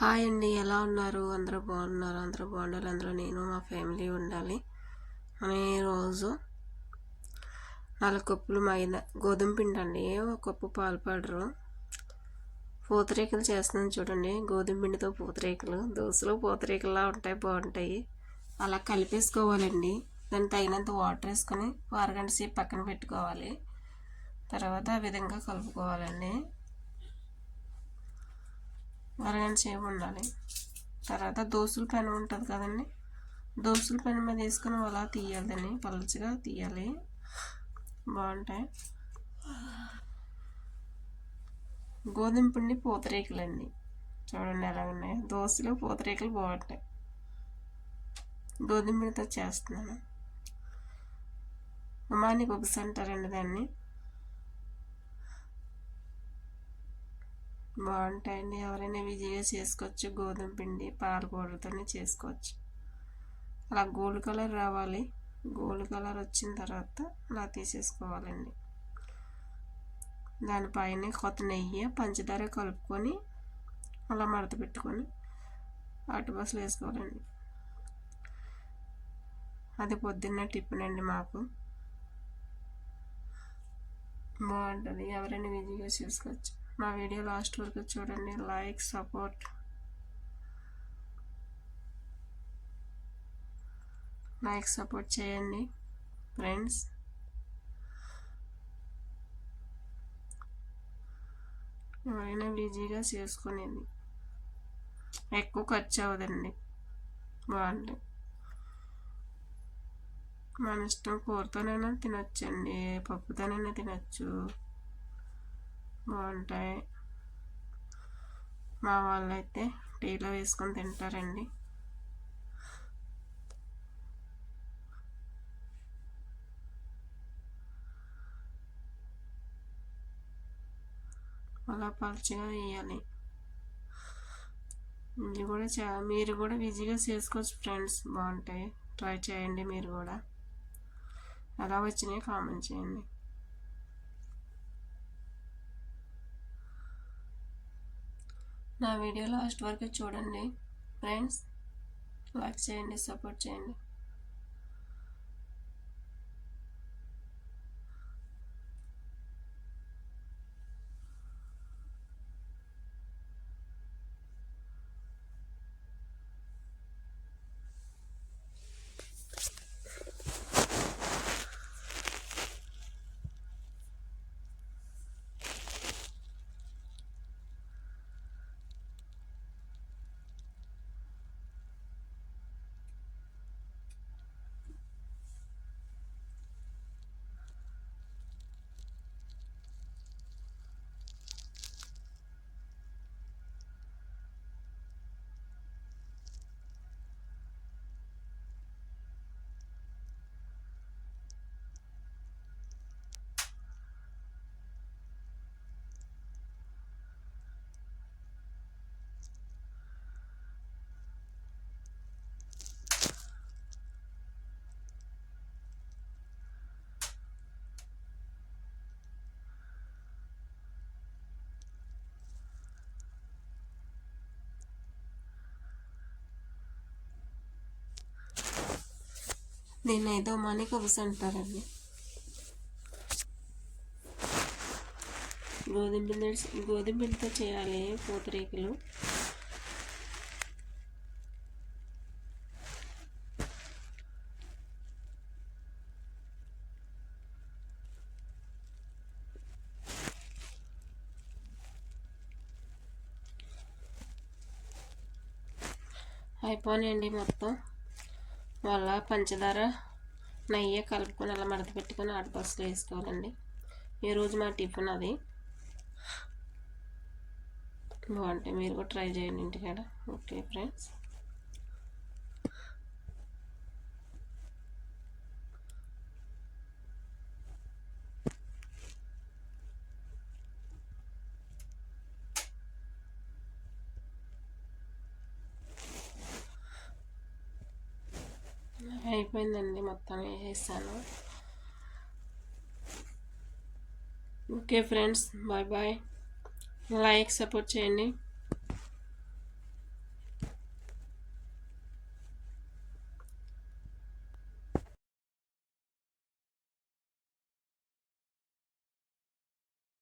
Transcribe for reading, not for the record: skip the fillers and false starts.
Hi అండి, ఎలా ఉన్నారు? అందరూ బాగున్నారు? అందరూ బాగుండాలి, అందులో నేను మా ఫ్యామిలీ ఉండాలి అని రోజు 4 కప్పులు గోధుమ పిండి అండి, 1 కప్పు పాలు పౌడరు, పూతరేకులు చేస్తున్నాను చూడండి. గోధుమ పిండితో పూతరేకులు, దోశలు పూతరేకుల్లా ఉంటాయి, బాగుంటాయి. అలా కలిపేసుకోవాలండి. దాన్ని తగినంత వాటర్ వేసుకొని అరగంట సేపు పక్కన పెట్టుకోవాలి. తర్వాత ఆ విధంగా కలుపుకోవాలండి. అరగంట సేపు ఉండాలి. తర్వాత దోశల పెనం ఉంటుంది కదండి, దోశల పెనం మీద వేసుకొని అలా తీయాలని, పలుచగా తీయాలి, బాగుంటాయి. గోధుమ పిండి పూతరేకులు అండి, చూడండి ఎలా ఉన్నాయి. దోశలు పూతరేకులు బాగుంటాయి. గోధుమ పిండితో చేస్తున్నాను. అమ్మాని ఒకసి అంటారండి దాన్ని. బాగుంటాయండి. ఎవరైనా ఈజీగా చేసుకోవచ్చు. గోధుమ పిండి పాల పౌడర్తోనే చేసుకోవచ్చు. అలా గోల్డ్ కలర్ రావాలి. గోల్డ్ కలర్ వచ్చిన తర్వాత అలా తీసేసుకోవాలండి. దానిపైన కొత్త నెయ్యి, పంచదార కలుపుకొని అలా మడత పెట్టుకొని అటుబస్సులు వేసుకోవాలండి. అది పొద్దున్న టిఫిన్ అండి మాకు. బాగుంటుంది. ఎవరైనా ఈజీగా చేసుకోవచ్చు. నా వీడియో లాస్ట్ వరకు చూడండి. లైక్ సపోర్ట్ చేయండి ఫ్రెండ్స్. ఎవరైనా ఈజీగా చేసుకునేది, ఎక్కువ ఖర్చు అవ్వదండి, బాగుంటాయి. మన ఇష్టం, కూరతోనైనా తినొచ్చండి, పప్పుతోనైనా తినచ్చు, బాగుంటాయి. మా వాళ్ళైతే టీలో వేసుకొని తింటారండి. అలా పలుచగా వేయాలి. ఇది కూడా మీరు కూడా ఈజీగా చేసుకోవచ్చు ఫ్రెండ్స్, బాగుంటాయి. ట్రై చేయండి మీరు కూడా. ఎలా వచ్చినాయో కామెంట్ చేయండి. నా వీడియో లాస్ట్ వరకు చూడండి ఫ్రెండ్స్. లైక్ చేయండి, సపోర్ట్ చేయండి. దీన్ని ఏదో మనీ కబుస్ అంటారండి. గోధుమ పిండితో చేయాలి పూతరేకులు. అయిపోయాయండి మొత్తం. వాళ్ళ పంచదార నెయ్యి కలుపుకొని అలా మడత పెట్టుకొని ఆటపాసులు వేసుకోవాలండి. ఈరోజు మా టిఫిన్ అది. బాగుంటాయి, మీరు కూడా ట్రై చేయండి ఇంటికాడ. Okay friends. అయిపోయిందండి, మొత్తం వేసేసాను. Okay friends, bye bye. Like support చేయండి.